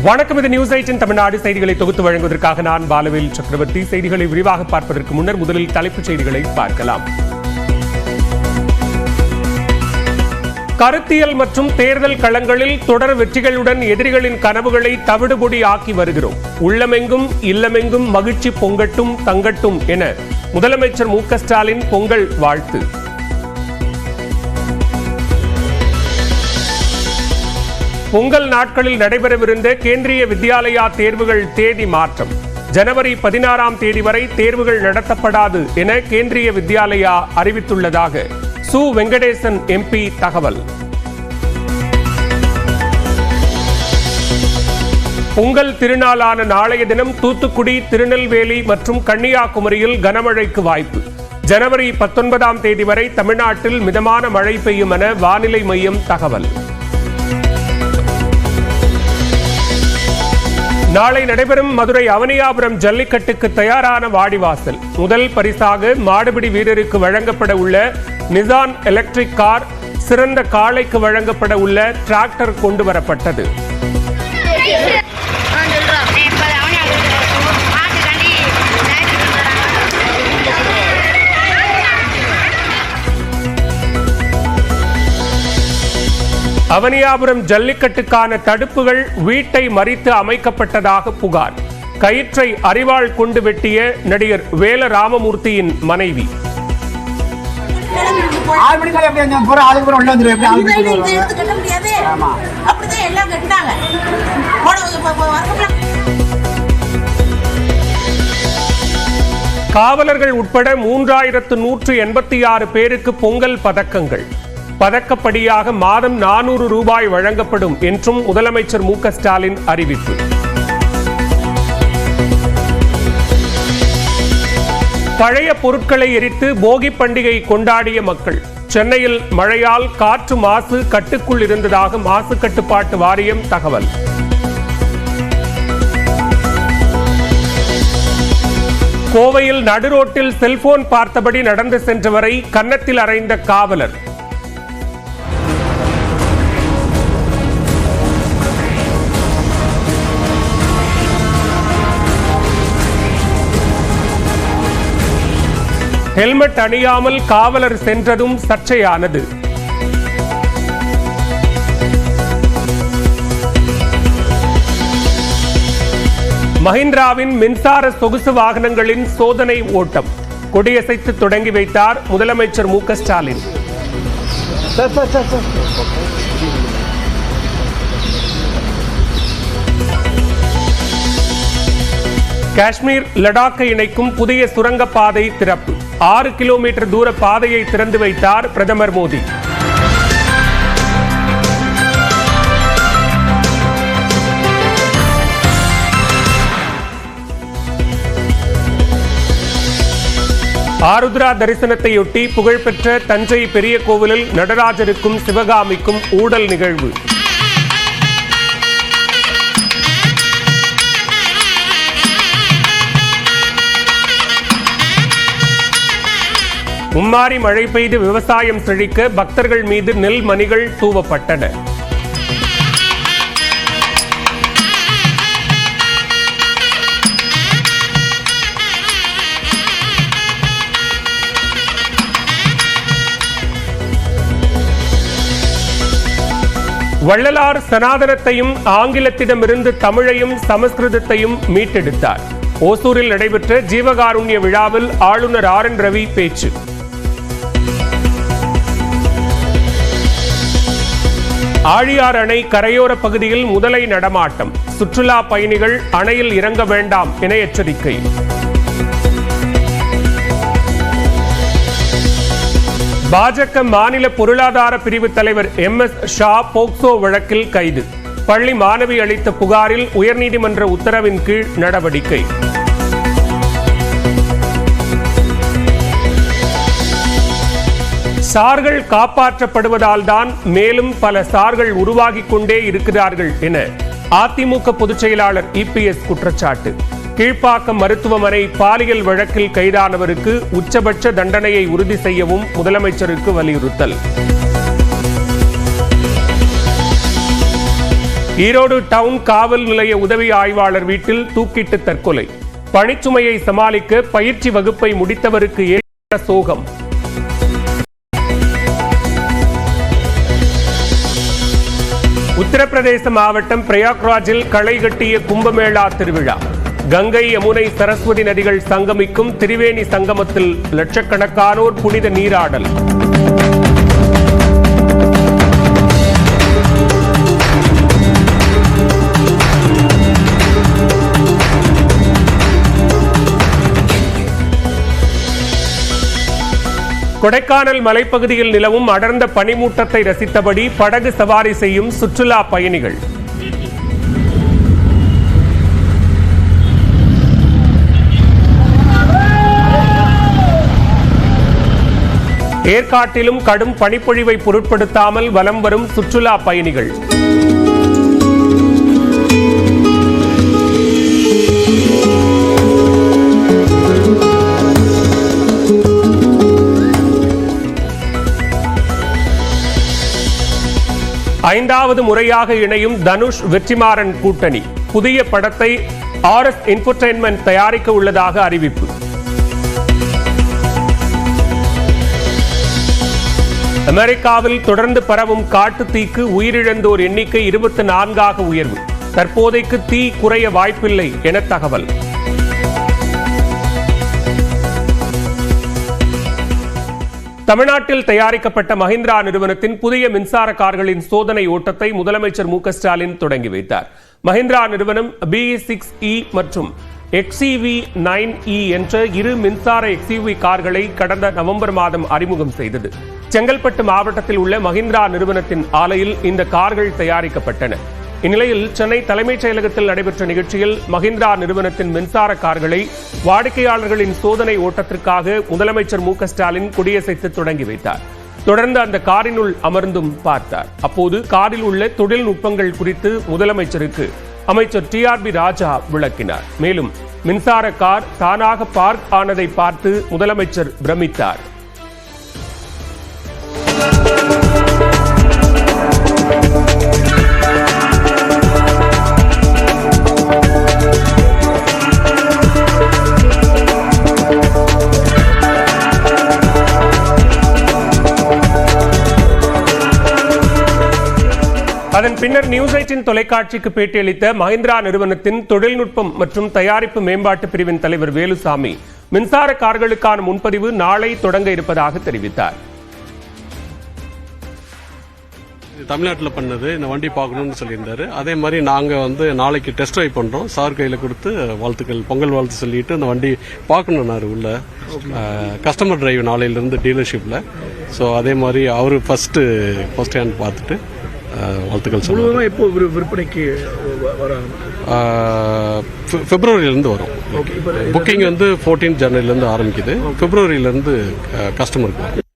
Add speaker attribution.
Speaker 1: வணக்கம். இது நியூஸ் 8 தமிழ்நாடு செய்திகளை தொகுத்து வழங்குவதற்காக நான் பாலவேல் சக்கரவர்த்தி. செய்திகளை விரிவாக பார்ப்பதற்கு முன்னர் முதலில் தலைப்புச் செய்திகளை பார்க்கலாம். கருத்தியல் மற்றும் தேர்தல் களங்களில் தொடர் வெற்றிகளுடன் எதிரிகளின் கனவுகளை தவிடுபொடி ஆக்கி வருகிறோம். உள்ளமெங்கும் இல்லமெங்கும் மகிழ்ச்சி பொங்கட்டும் தங்கட்டும் என முதலமைச்சர் மு க ஸ்டாலின் பொங்கல் வாழ்த்து. பொங்கல் நாட்களில் நடைபெறவிருந்த கேந்திரிய வித்யாலயா தேர்வுகள் தேதி மாற்றம். ஜனவரி 16ஆம் தேதி வரை தேர்வுகள் நடத்தப்படாது என கேந்திரிய வித்யாலயா அறிவித்துள்ளதாக சு வெங்கடேசன் எம்பி தகவல். பொங்கல் திருநாளான நாளைய தினம் தூத்துக்குடி, திருநெல்வேலி மற்றும் கன்னியாகுமரியில் கனமழைக்கு வாய்ப்பு. ஜனவரி 19ஆம் தேதி வரை தமிழ்நாட்டில் மிதமான மழை பெய்யும் என வானிலை மையம் தகவல். நாளை நடைபெறும் மதுரை அவனியாபுரம் ஜல்லிக்கட்டுக்கு தயாரான வாடிவாசல். முதல் பரிசாக மாடுபிடி வீரருக்கு வழங்கப்பட உள்ள நிசான் எலக்ட்ரிக் கார், சிறந்த காளைக்கு வழங்கப்பட உள்ள டிராக்டர் கொண்டு வரப்பட்டது. அவனியாபுரம் ஜல்லிக்கட்டுக்கான தடுப்புகள் வீட்டை மறித்து அமைக்கப்பட்டதாக புகார். கயிற்றை அரிவாள் கொண்டு வெட்டிய நடிகர் வேல ராமமூர்த்தியின் மனைவி. காவலர்கள் உட்பட 3186 பேருக்கு பொங்கல் பதக்கங்கள். பதக்கப்படியாக மாதம் 400 ரூபாய் வழங்கப்படும் என்றும் முதலமைச்சர் மு க ஸ்டாலின் அறிவிப்பு. பழைய பொருட்களை எரித்து போகி பண்டிகை கொண்டாடிய மக்கள். சென்னையில் மழையால் காற்று மாசு கட்டுக்குள் இருந்ததாக மாசு கட்டுப்பாட்டு வாரியம் தகவல். கோவையில் நடுரோட்டில் செல்போன் பார்த்தபடி நடந்து சென்றவரை கன்னத்தில் அறைந்த காவலர். ஹெல்மெட் அணியாமல் காவலர் சென்றதும் சர்ச்சையானது. மஹிந்திராவின் மின்சார சொகுசு வாகனங்களின் சோதனை ஓட்டம் கொடியசைத்து தொடங்கி வைத்தார் முதலமைச்சர் மு க ஸ்டாலின். காஷ்மீர் லடாக்கை இணைக்கும் புதிய சுரங்கப்பாதை திறப்பு. 6 கிலோமீட்டர் தூர பாதையை திறந்து வைத்தார் பிரதமர் மோடி. ஆருத்ரா தரிசனத்தையொட்டி புகழ்பெற்ற தஞ்சை பெரிய கோவிலில் நடராஜருக்கும் சிவகாமிக்கும் ஊடல் நிகழ்வு. மும்மாரி மழை பெய்து விவசாயம் செழிக்க பக்தர்கள் மீது நெல் மணிகள் தூவப்பட்டன. வள்ளலார் சனாதனத்தையும் ஆங்கிலத்திடமிருந்து தமிழையும் சமஸ்கிருதத்தையும் மீட்டெடுத்தார். ஓசூரில் நடைபெற்ற ஜீவகாருண்ய விழாவில் ஆளுநர் ஆர் என் ரவி பேச்சு. ஆழியார் அணை கரையோர பகுதியில் முதலை நடமாட்டம். சுற்றுலா பயணிகள் அணையில் இறங்க வேண்டாம் என எச்சரிக்கை. பாஜக மாநில பொருளாதார பிரிவு தலைவர் MS ஷா போக்சோ வழக்கில் கைது. பள்ளி மாணவி அளித்த புகாரில் உயர்நீதிமன்ற உத்தரவின் கீழ் நடவடிக்கை. சார்கள் காப்பாற்றப்படுவதால் தான் மேலும் பல சார்கள் உருவாகிக் கொண்டே இருக்கிறார்கள் என அதிமுக பொதுச் செயலாளர் EPS குற்றச்சாட்டு. கீழ்ப்பாக்கம் மருத்துவமனை பாலியல் வழக்கில் கைதானவருக்கு உச்சபட்ச தண்டனையை உறுதி செய்யவும் முதலமைச்சருக்கு வலியுறுத்தல். ஈரோடு டவுன் காவல் நிலைய உதவி ஆய்வாளர் வீட்டில் தூக்கிட்டு தற்கொலை. பணிச்சுமையை சமாளிக்க பயிற்சி வகுப்பை முடித்தவருக்கு ஏற்பட்ட சோகம். உத்தரப்பிரதேச மாவட்டம் பிரயாக்ராஜில் களை கட்டிய கும்பமேளா திருவிழா. கங்கை, யமுனை, சரஸ்வதி நதிகள் சங்கமிக்கும் திரிவேணி சங்கமத்தில் லட்சக்கணக்கானோர் புனித நீராடல். கொடைக்கானல் மலைப்பகுதியில் நிலவும் அடர்ந்த பனிமூட்டத்தை ரசித்தபடி படகு சவாரி செய்யும் சுற்றுலா பயணிகள். ஏற்காட்டிலும் கடும் பனிப்பொழிவை பொருட்படுத்தாமல் வலம் வரும் சுற்றுலா பயணிகள். ஐந்தாவது முறையாக இணையும் தனுஷ் வெற்றிமாறன் கூட்டணி. புதிய படத்தை RS என்டர்டெயின்மென்ட் தயாரிக்க உள்ளதாக அறிவிப்பு. அமெரிக்காவில் தொடர்ந்து பரவும் காட்டுத் தீக்கு உயிரிழந்தோர் எண்ணிக்கை 24ஆக உயர்வு. தற்போதைக்கு தீ குறைய வாய்ப்பில்லை என தகவல். தமிழ்நாட்டில் தயாரிக்கப்பட்ட மஹிந்திரா நிறுவனத்தின் புதிய மின்சார கார்களின் சோதனை ஓட்டத்தை முதலமைச்சர் மு.க. ஸ்டாலின் தொடங்கி வைத்தார். மஹிந்திரா நிறுவனம் BE6E மற்றும் XEV9E என்ற இரு மின்சார XUV கார்களை கடந்த நவம்பர் மாதம் அறிமுகம் செய்தது. செங்கல்பட்டு மாவட்டத்தில் உள்ள மஹிந்திரா நிறுவனத்தின் ஆலையில் இந்த கார்கள் தயாரிக்கப்பட்டன. இந்நிலையில் சென்னை தலைமைச் செயலகத்தில் நடைபெற்ற நிகழ்ச்சியில் மஹிந்திரா நிறுவனத்தின் மின்சார கார்களை வாடிக்கையாளர்களின் சோதனை ஓட்டத்திற்காக முதலமைச்சர் மு.க. ஸ்டாலின் கொடியசைத்து தொடங்கி வைத்தார். தொடர்ந்து அந்த காரினுள் அமர்ந்தும் பார்த்தார். அப்போது காரில் உள்ள தொழில்நுட்பங்கள் குறித்து முதலமைச்சருக்கு அமைச்சர் TRB ராஜா விளக்கினார். மேலும் மின்சார கார் தானாக பார்க் ஆனதை பார்த்து முதலமைச்சர் பிரமித்தார். அதன் பின்னர் நியூஸ் 18 தொலைக்காட்சிக்கு பேட்டியளித்த மஹிந்திரா நிறுவனத்தின் தொழில்நுட்பம் மற்றும் தயாரிப்பு மேம்பாட்டு பிரிவின் தலைவர் வேலுசாமி, மின்சார கார்களுக்கான முன்பதிவு நாளை தொடங்க இருப்பதாக தெரிவித்தார்.
Speaker 2: தமிழ்நாட்டில் பண்ணது இந்த வண்டி பார்க்கணும்னு சொல்லியிருந்தாரு. அதே மாதிரி நாங்கள் நாளைக்கு டெஸ்ட் ட்ரைவ் பண்ணுறோம். சார் கையில் கொடுத்து வாழ்த்துக்கள், பொங்கல் வாழ்த்து சொல்லிட்டு இந்த வண்டி பார்க்கணுன்னாரு உள்ள. கஸ்டமர் டிரைவ் நாளையிலேருந்து டீலர்ஷிப்பில். ஸோ அதே மாதிரி அவர் ஃபர்ஸ்ட் ஹேண்ட் பார்த்துட்டு வாழ்த்துக்கள் சொல்லுவோம்.
Speaker 3: எப்போ விற்பனைக்கு
Speaker 2: பிப்ரவரியிலேருந்து வரும். புக்கிங் 14 ஜனவரியிலேருந்து ஆரம்பிக்குது. பிப்ரவரியிலேருந்து கஸ்டமருக்கு வரும்.